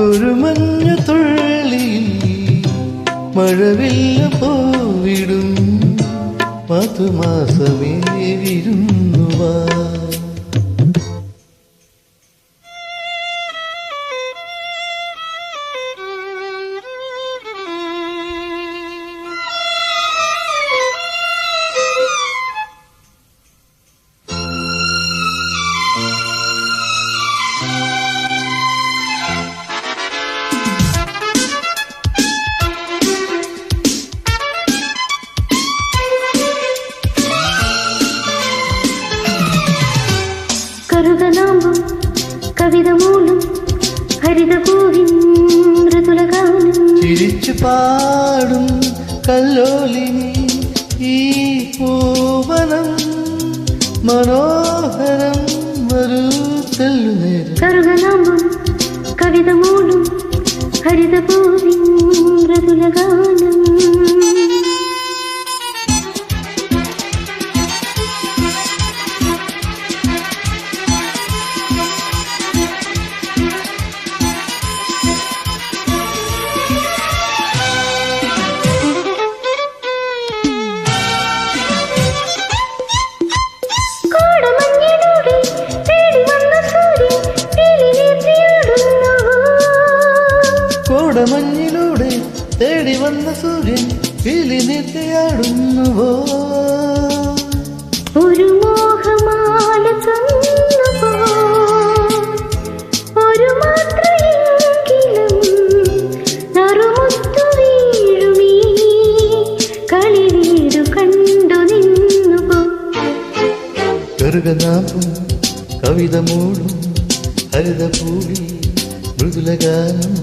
ഒരു മഞ്ഞ തുള്ളിയിൽ മഴവില്ല പോവിടും മധുമാസമേ വിരുന്നുവാ. കറുകനാമ്പും കവിത മൂലും ഹരിതപൂവിൻ മൃദുലഗാനം ചിരിച്ചു പാടും കല്ലോലിനി ഈ പൂവനം മനോഹരം വരൂ തെല്ലുനേരം. കറുകനാമ്പും കവിത മൂലും ഹരിതപൂവിൻ മൃദുലഗാനം കോടമഞ്ഞിലൂടെ തേടി വന്ന സൂര്യൻ പീലി നീട്ടിയാടുന്നുവോ. ഒരു മോഹമാല തന്നുവോ, ഒരു മാത്രയെങ്കിലും നറുമുത്തു വീഴുമീ കളിവീടു കണ്ടു നിന്നുവോ. കറുകനാമ്പും കവിത മൂടും ഹരിതപൂവി മൃദുലഗാനം